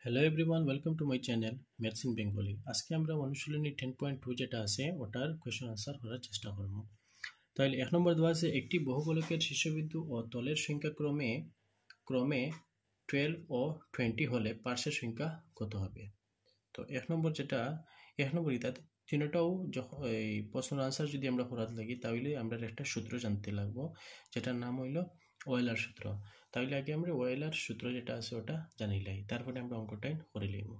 Hello everyone, welcome to my channel maths in Bengali. আজকে আমরা অনুশীলনী 10.2 যেটা আছে ওটার কোয়েশ্চন আনসার করার চেষ্টা করব। তাহলে 1 নম্বর দেওয়া আছে একটি বহুগোলকের শীর্ষবিন্দু ও তলের সংখ্যা ক্রমে ক্রমে 12 ও 20 হলে পার্শ্বের সংখ্যা কত হবে। তো 1 নম্বর ইতা তিনটাও যখন এই প্রশ্নের আনসার যদি আমরা করাতে লাগি তাহলে আমরা একটা সূত্র জানতে লাগবো, যেটার নাম হইল ওয়েলার সূত্র। তাহলে আগে আমরা ওয়েলার সূত্র যেটা আছে ওটা জানিলাই, তারপরে আমরা অঙ্কটাই করে লইব।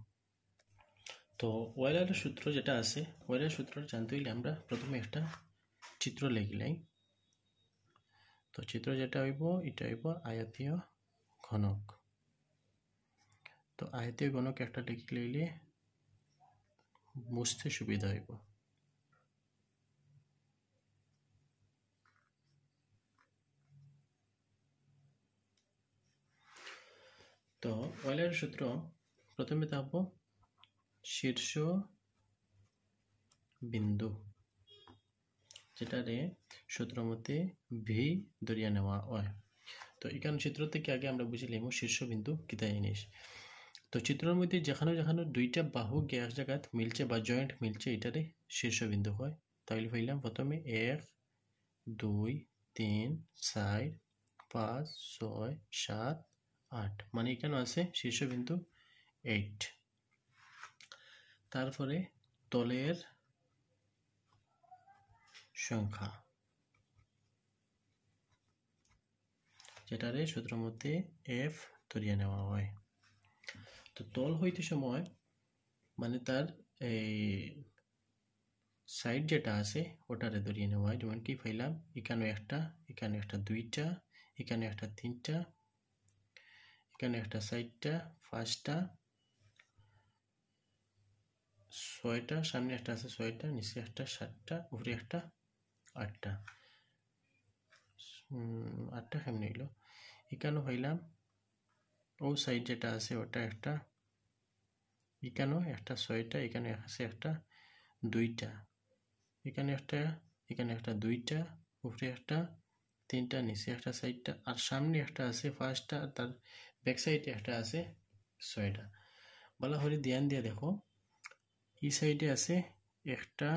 তো ওয়েলার সূত্র যেটা আছে, ওয়েলার সূত্র জানতে হইলে আমরা প্রথমে একটা চিত্র লিখলাই। তো চিত্র যেটা হইব এটা হইব আয়তীয় ঘনক। তো আয়তীয় ঘনক একটা লিখে লইলে বুঝতে সুবিধা হইব। তো ওয়েলার সূত্র প্রথমে থাকবো শীর্ষ বিন্দু, যেটারে সূত্র মতে ভি ধরিয়া নেওয়া হয়। তো এখানে চিত্র থেকে আগে আমরা বুঝে নিব শীর্ষ বিন্দু কিতা জিনিস। তো চিত্রের মধ্যে যেখানে যেখানে দুইটা বাহু এক জায়গাত মিলছে বা জয়েন্ট মিলছে এটারে শীর্ষ বিন্দু হয়। তাহলে হইলাম প্রথমে 1 2 3 4 5 6 7 8, মানে এখানে আছে শীর্ষবিন্দু 8। তারপরে তলের সংখ্যা, যেটারে সূত্র মধ্যে এফ ধরিয়া নেওয়া হয়। তো তল হইতে সময় মানে তার এই সাইড যেটা আছে ওটারে ধরিয়ে নেওয়া হয়। যেমন কি পাইলাম এখানে একটা দুইটা, এখানে একটা তিনটা, এখানে একটা চারটা, পাঁচটা, ছয়টা, সামনে একটা আছে ছয়টা, নিচে একটা সাতটা, উপরে একটা আটটা। আটটা কেমনে হইল? এখানেও হইলাম ও সাইড যেটা আছে ওটা একটা, এখানেও একটা ছয়টা, এখানে আছে একটা দুইটা, এখানে একটা দুইটা, উপরে একটা তিনটা, নিচে একটা সাইডটা, আর সামনে একটা আছে পাঁচটা, তার ব্যাক সাইডে একটা আছে ছয়টা। বলা হলে ধ্যান দিয়ে দেখো, এই সাইডে আছে একটা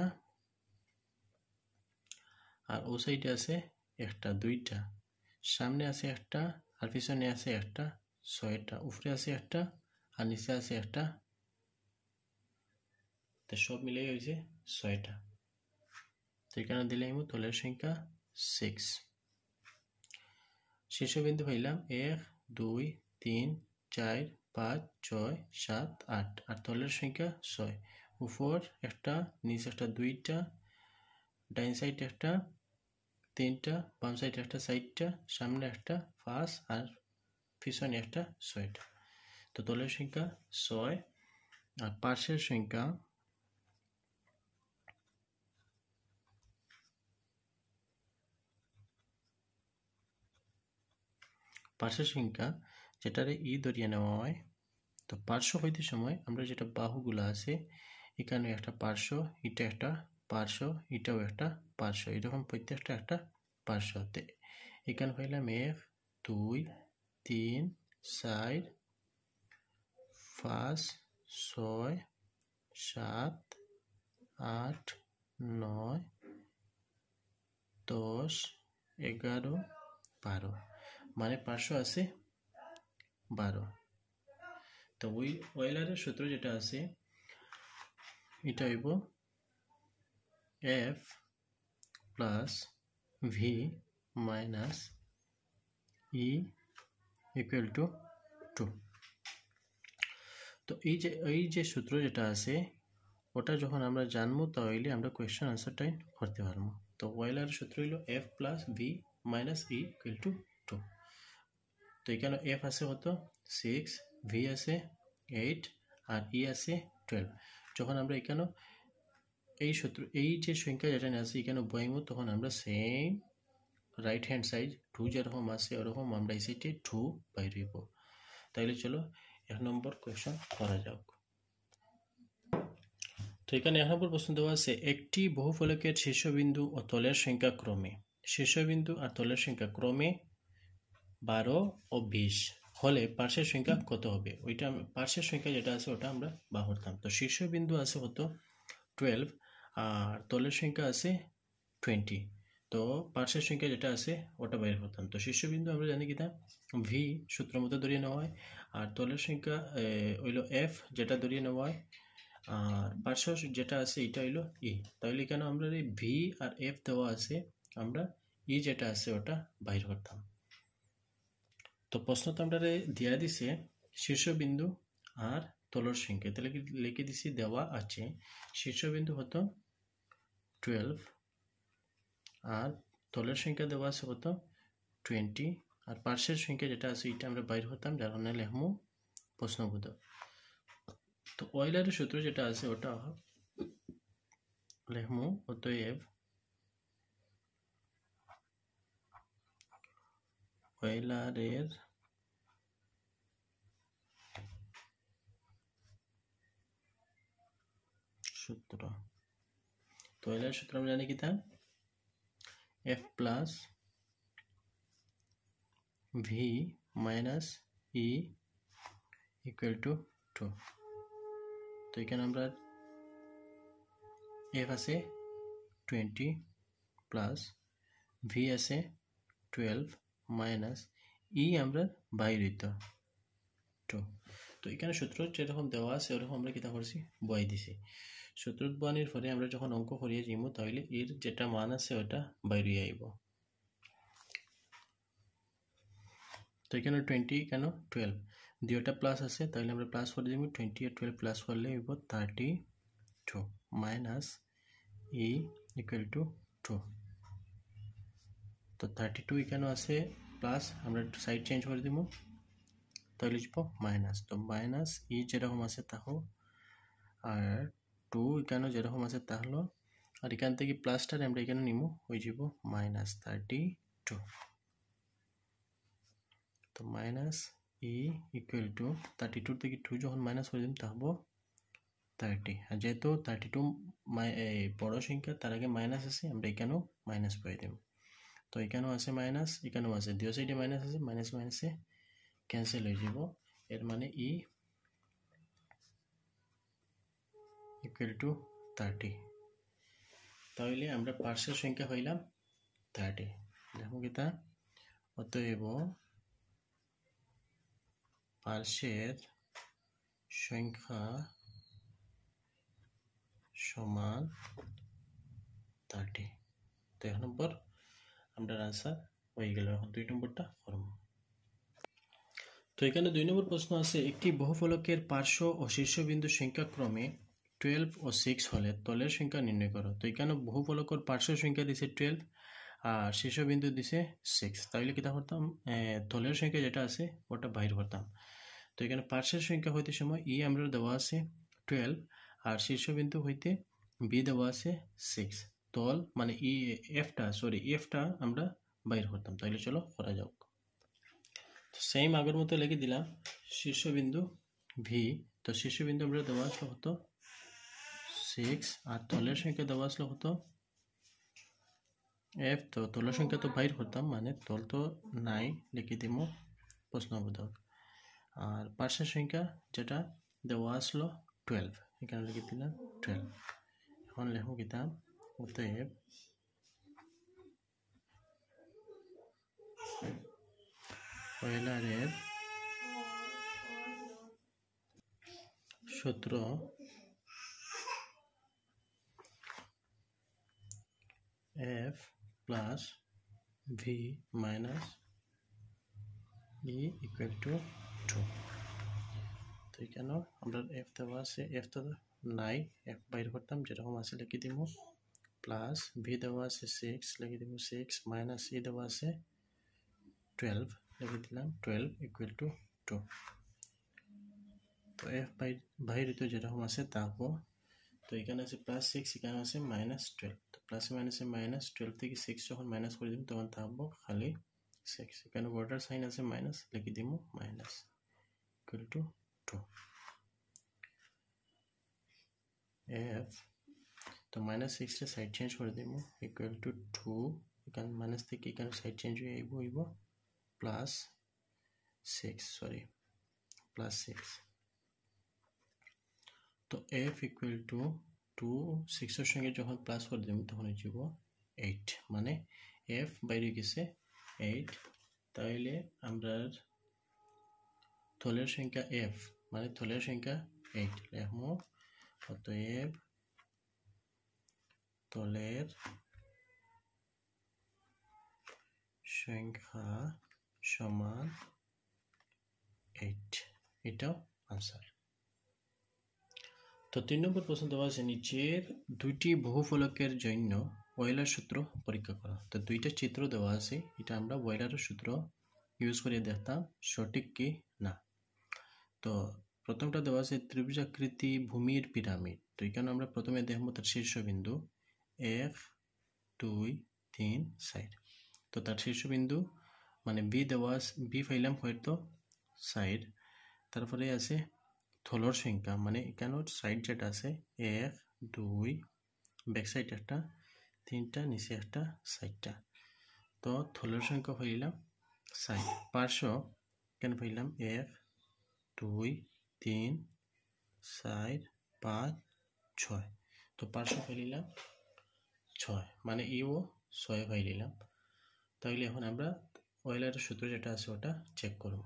আর ও সাইডে আছে একটা দুইটা, সামনে আছে একটা আর পিছনে আছে একটা ছয়টা, উপরে আছে একটা আর নিচে আছে একটা, তো সব মিলে হয়েছে ছয়টা। তো এখানে দিলাম তলের সংখ্যা 6। শীর্ষবিন্দু হইলাম 1 2 3 4 5 6 7 8, আর তলের সংখ্যা 6। উপর একটা, নিচে একটা দুইটা, ডাইন সাইড একটা তিনটা, বাম সাইড একটা চারটা, সামনে একটা 5 আর পিছনে একটা 6টা। তো তলের সংখ্যা 6। আর পার্শ্বের সংখ্যা যেটারে ই ধরিয়ে নেওয়া হয়। তো পার্শ্ব হইতে সময় আমরা যেটা বাহুগুলো আছে, এখানে একটা পার্শ্ব, এটা একটা পার্শ্ব, এটাও একটা পার্শ্ব, এরকম প্রত্যেকটা একটা পার্শ্ব। এখানে হইলাম 1 2 3 4 5 6 7 8 9 10 11 12, মানে পার্শ্ব আছে 12। তো ওই ওয়েলারের সূত্র যেটা আছে এটা হইব F plus V minus E equal to 2। তো এই যে সূত্র যেটা আছে ওটা যখন আমরা জানবো তাহলে আমরা কোয়েশ্চেন আনসারটাই করতে পারবো। তো ওয়েলারের সূত্র হইল F plus V minus E equal to 2। তো এখানে এফ আছে কত 6, ভি আছে 8 আর ই আছে 12। যখন আমরা এখানে এই সূত্র এই যে সংখ্যা যেটা আছে এখানে বইমো, তখন আমরা সেম রাইট হ্যান্ড সাইড 2 যেরকম আছে ওরকম আমরা এই সাইডে 2 বাইর হইব। তাইলে চলো 1 নম্বর কোয়েশ্চন করা যাক। তো এখানে 1 নম্বর প্রশ্ন দেওয়া আছে একটি বহুফলকের শীর্ষবিন্দু ও তলের সংখ্যা ক্রমে, শীর্ষবিন্দু আর তলের সংখ্যা ক্রমে 12 ও 20 হলে পার্শ্বের সংখ্যা কত হবে ওইটা পার্শ্বের সংখ্যা যেটা আছে ওটা আমরা বার করতাম তো শীর্ষবিন্দু আছে কত 12 আর তলের সংখ্যা আছে 20 তো পার্শ্বের সংখ্যা যেটা আছে ওটা বাইর করতাম তো শীর্ষবিন্দু আমরা জানি কিনা ভি সূত্র মতো ধরিয়ে নেওয়া হয় আর তলের সংখ্যা হইল এফ যেটা ধরিয়ে নেওয়া হয় আর পার্শ্ব যেটা আছে এটা হইল ই তাহলে কেন আমরা এই ভি আর এফ দেওয়া আছে আমরা ই যেটা আছে ওটা বাইর করতাম তো প্রশ্ন তো আমরা দিয়া দিছে শীর্ষবিন্দু আর তলর সংখ্যা তাহলে কি লিখে দিছি দেওয়া আছে শীর্ষবিন্দু কত 12 আর তলের সংখ্যা দেওয়া আছে কত 20 আর পার্শ্বের সংখ্যা যেটা আছে এটা আমরা বাইর হতাম যার কারণে লিখমু প্রশ্নবোধক তো অয়েলারের সূত্র যেটা আছে ওটা লিখমু অতএব অয়েলারের সূত্র তো অয়েলারের সূত্র আমরা জানি কি তা f plus v minus e equal to 2 তো এখানে আমরা f আছে 20 প্লাস v আছে 12 মাইনাস e আমরা বাইর হইত 2 তো এখানে সূত্র যেরকম দেওয়া আছে ওরকম আমরা কিতা করছি বই দিছি সূত্র বয়ানির পরে আমরা যখন অঙ্ক করিয়ে যাইব তাহলে এর যেটা মান আছে ওটা বাইর হয়ে আইব তো এখানে 20 কেন 12 দুইটা প্লাস আছে তাহলে আমরা প্লাস করে দিব 20 আর 12 প্লাস করলে হইব 32 মাইনাস e ইকুয়াল টু 2 তো 32 এখানে আছে প্লাস আমরা একটু সাইড চেঞ্জ করে দিব তাহলে লিখব মাইনাস তো মাইনাস e যেরকম আছে তাহো আর 2 এখানে যেরকম আছে তাহলো আর এখান থেকে প্লাসটা আমরা এখানে নিব হয়ে যাব মাইনাস 32 তো মাইনাস e ইকুয়াল টু 32 থেকে 2 যখন মাইনাস করে দিম তা হবো 30 আর যেহেতু 32 বড় সংখ্যা তার আগে মাইনাস আছে আমরা এখানেও মাইনাস করে দেব তো এখানেও আছে মাইনাস এখানেও আছে দুই সাইডে মাইনাস আছে মাইনাস মাইনাসে ক্যান্সেল হয়ে যাব এর মানে e ইকুয়াল টু 30 তাহলে আমরা পার্শ্বের সংখ্যা পাইলাম 30 দেখো কিতা অতএব পার্শ্বের সংখ্যা সমান 30 তো এক নম্বর আমরা আনসার হয়ে গেল এখন 2 নম্বরটা করব তো এখানে 2 নম্বর প্রশ্ন আছে একটি বহুফলকের পার্শ্ব ও শীর্ষবিন্দু সংখ্যা ক্রমে 12 ও 6 হলে তলের সংখ্যা নির্ণয় করো তো এখানে বহুফলকের পার্শ্ব সংখ্যা দিছে 12 আর শীর্ষবিন্দু দিছে 6 তাহলে কিটা করতাম তলের সংখ্যা যেটা আছে ওটা বাইর করতাম তো এখানে পার্শ্বের সংখ্যা হইতে সময় ই আমরা দেওয়া আছে 12 আর শীর্ষবিন্দু হইতে বি দেওয়া আছে 6 তল মানে ই এফটা আমরা বাইর করতাম তাহলে চলো করা যাক তো সেম আগের মতো লিখে দিলাম শীর্ষবিন্দু ভি তো শীর্ষবিন্দু আমরা দেওয়া আসলো কত 6 আর তলের সংখ্যা দেওয়া আসলো কত এফ তো তলের সংখ্যা তো বাইর করতাম মানে তল তো নাই লিখে দিব প্রশ্নবোধক আর পার্শ্বের সংখ্যা যেটা দেওয়া আসলো 12 এখানে লিখে দিলাম 12 এখন লেখো কিতাব অতএব অয়েলারের সূত্র f plus v minus e equal to 2 তো এখানে আমরা f দেওয়া আছে f তো নাই f বাইর করতাম যেরকম আছে লিখে দিব প্লাস v দেওয়া আছে 6 লিখে দিব 6 মাইনাস e দেওয়া আছে 12 লিখে দিলাম 12 ইকুয়াল টু 2 তো f বাইরে যেরকম আছে তা হবো তো এখানে আছে প্লাস 6 এখানে আছে মাইনাস 12 তো প্লাস মাইনাসে মাইনাস 12 থেকে 6 যখন মাইনাস করে দিব তখন তা হবো খালি 6 এখানে বর্ডার সাইন আছে মাইনাস লিখে দিব মাইনাস ইকুয়াল টু 2 f তো মাইনাস 6 রে সাইড চেঞ্জ করে দিব ইকুয়াল টু 2 এখানে মাইনাস থেকে এখানে সাইড চেঞ্জ হয়ে হইব প্লাস 6 সরি প্লাস 6 তো f ইকুয়াল টু 2 6 এর সঙ্গে যখন প্লাস করে দেব তখন হয়ে যাব 8 মানে f বাইরে গেছে 8 তাইলে আমরা তলের সংখ্যা f মানে তলের সংখ্যা 8 লিখবো অতএব তলের সংখ্যা সমান 8 এটাও आंसर তো 3 নম্বর প্রশ্ন দেওয়া আছে নিচের দুইটি বহুফলকের জন্য ওয়েলার সূত্র পরীক্ষা করা তো দুইটা চিত্র দেওয়া আছে এটা আমরা ওয়েলারের সূত্র ইউজ করে দেখতাম সঠিক কি না তো প্রথমটা দেওয়া আছে ত্রিভুজাকৃতি ভূমির পিরামিড তো এখানে আমরা প্রথমে দেখব তার শীর্ষবিন্দু 1 2 3 4 তো তার শীর্ষবিন্দু মানে বি দেওয়া বি পাইলাম হয়তো সাইড তারপরে আছে থলর সংখ্যা মানে এখানে সাইড যেটা আছে 1 2 ব্যাক সাইড একটা তিনটা নিচে একটা সাইডটা তো থলর সংখ্যা পাইলাম সাইড পার্শ্ব কেন পাইলাম 1 2 3 4 5 6 তো পার্শ্ব পাইলাম 6 মানে ইও 6 পাইলাম তাহলে এখন আমরা ওয়েলারের সূত্র যেটা আছে ওটা চেক করব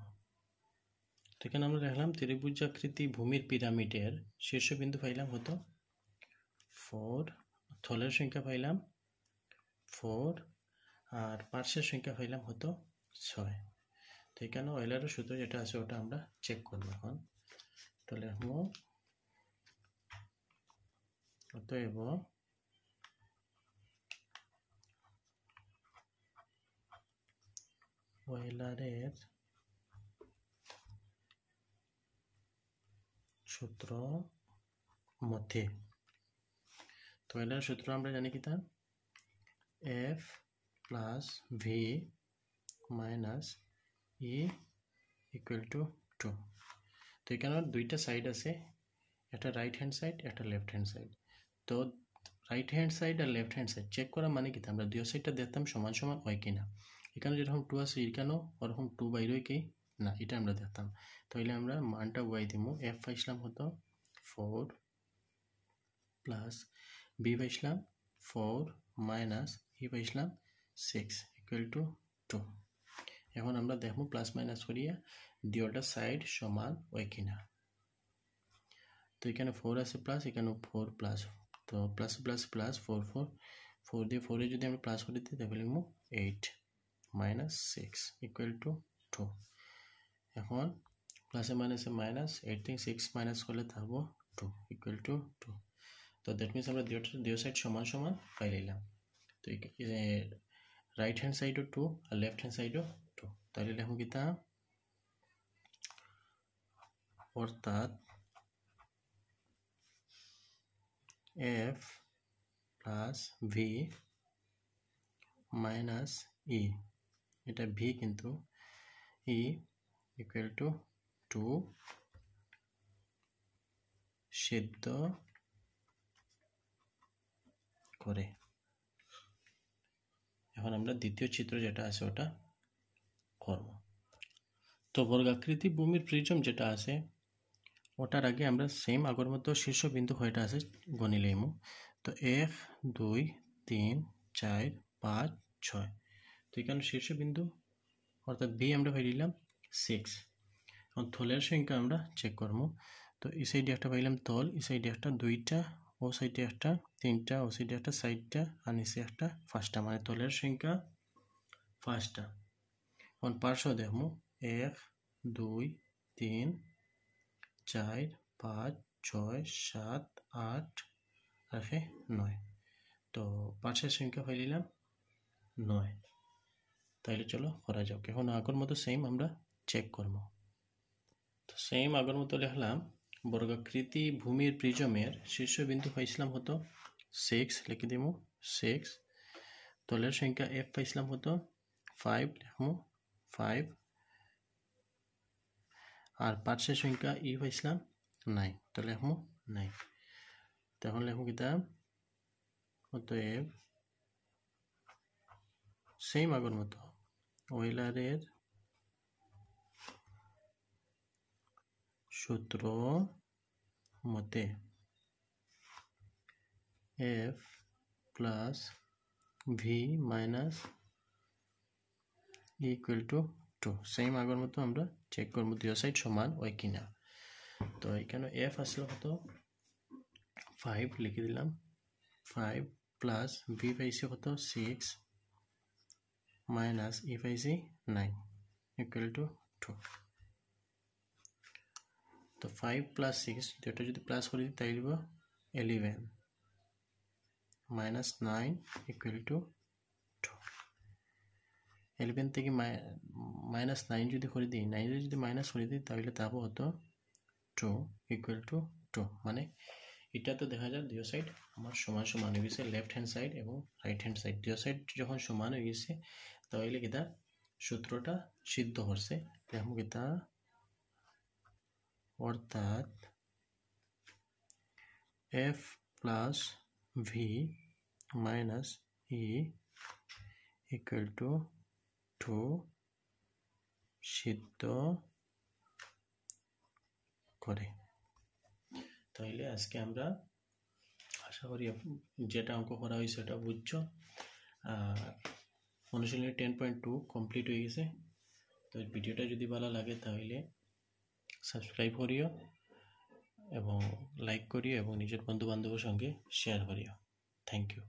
তো এখানে আমরা দেখলাম ত্রিভুজাকৃতি ভূমির পিরামিডের শীর্ষবিন্দু পাইলাম হতো 4 থলের সংখ্যা পাইলাম 4 আর পার্শ্বের সংখ্যা পাইলাম হতো 6 তো এখানে ওয়েলারের সূত্র যেটা আছে ওটা আমরা চেক করব এখন তাহলে আমরা অতএব ওয়েলারের সূত্র মতে তো ওয়েলারের সূত্র আমরা জানি কি তা f plus v minus e equal to 2 তো এখানে দুইটা সাইড আছে একটা রাইট হ্যান্ড সাইড একটা লেফট হ্যান্ড সাইড তো রাইট হ্যান্ড সাইড আর লেফট হ্যান্ড সাইড চেক করা মানে কি আমরা দুই সাইডটা দেখতাম সমান সমান হয় কিনা এখানে যেরকম 2 আছে এখানেও ওরকম 2 বাইরে কি না এটা আমরা দেখতাম তাহলে আমরা মানটা y দিমু f পাইছিলাম হতো 4 প্লাস b পাইছিলাম 4 মাইনাস e পাইছিলাম 6 ইকুয়াল টু 2 এখন আমরা দেখবো প্লাস মাইনাস করিয়া দুইটা সাইড সমান হয় কিনা তো এখানে 4 আছে প্লাস এখানে 4 প্লাস তো প্লাস প্লাস প্লাস 4 4 4 দিয়ে 4 এ যদি আমরা প্লাস করে দিই তাহলে লিখব 8 মাইনাস 6 ইকুয়াল টু 2 এখন প্লাসে মাইনাসে মাইনাস 8 থেকে 6 মাইনাস করলে থাকবো 2 ইকুয়াল টু 2 তো দ্যাট মিন্স আমরা দুই সাইড সমান সমান পাই নিলাম তো রাইট হ্যান্ড সাইডও 2 আর লেফট হ্যান্ড সাইডও 2 তাহলে লিখব কি তা অর্থাৎ f plus v minus e এটা v কিন্তু e ইকুয়াল টু 2 সিদ্ধ করে এখন আমরা দ্বিতীয় চিত্র যেটা আছে ওটা করব তো বর্গাকৃতি ভূমির প্রিজম যেটা আছে ওটার আগে আমরা সেম আগের মতো শীর্ষবিন্দু কয়টা আছে গণি লইমু তো 1 2 3 4 5 6 তো এখানে শীর্ষবিন্দু অর্থাৎ বি আমরা পাইলাম 6 এখন থলের সংখ্যা আমরা চেক করব তো এই সাইডে একটা পাইলাম তল এই সাইডে একটা দুইটা ও সাইডে একটা তিনটা ও সাইডে একটা সাইডটা আর নিচে একটা পাঁচটা মানে তলের সংখ্যা পাঁচটা এখন পার্শ্ব দেখবো 1 2 3 4 5 6 7 8 আর 9 তো পাঁচের সংখ্যা পাইলাম 9 তাইলে চলো করা যাক এখন আগের মতো সেম আমরা চেক করব তো সেম আগের মতো লিখলাম বর্গাকৃতি ভূমির প্রিজমের শীর্ষবিন্দু পাইছিলাম হতো 6 লিখে দেবো 6 তলের সংখ্যা f পাইছিলাম হতো 5 লিখবো 5 আর পার্শ্বের সংখ্যা e পাইছিলাম 9 তো লিখবো 9 তখন লিখবো কি তা অতএব সেম আগের মতো ওয়েলারের সূত্র মতে f plus V minus equal to 2 same আগের মতো আমরা চেক করব দুই সাইড সমান হয় কিনা। তো এখানে f আসলে কত 5 লিখে দিলাম 5 প্লাস ভি পাইছি কত 6 মাইনাস ই পাইছি 9 ইকুয়াল টু 2। তো 5 প্লাস 6 দুটো যদি প্লাস করি তাই দিব 11 মাইনাস 9 ইকুয়াল টু 2। 11 থেকে মাইনাস 9 যদি করে দিই 9 যদি মাইনাস করে দিই তাহলে তাবো হতো 2 ইকুয়াল টু 2। মানে এটা তো দেখা যায় দুই সাইড আমার সমান সমান হয়ে গেছে, লেফট হ্যান্ড সাইড এবং রাইট হ্যান্ড সাইড দুই সাইড যখন সমান হয়ে গেছে তাহলে এটা সূত্রটা সিদ্ধ করছে। দেখো এটা অর্থাৎ f plus V minus E equal to 2 সিদ্ধ করে। তাহলে আজকে আমরা আশা করি যেটা অঙ্ক করা হয়েছে সেটা বুঝছো। অনুশীলনী 10.2 কমপ্লিট হয়ে গেছে। তো ভিডিওটা যদি ভালো লাগে তাহলে সাবস্ক্রাইব করিও এবং লাইক করিও এবং নিজের বন্ধু বান্ধবের সঙ্গে শেয়ার করিও। Thank you.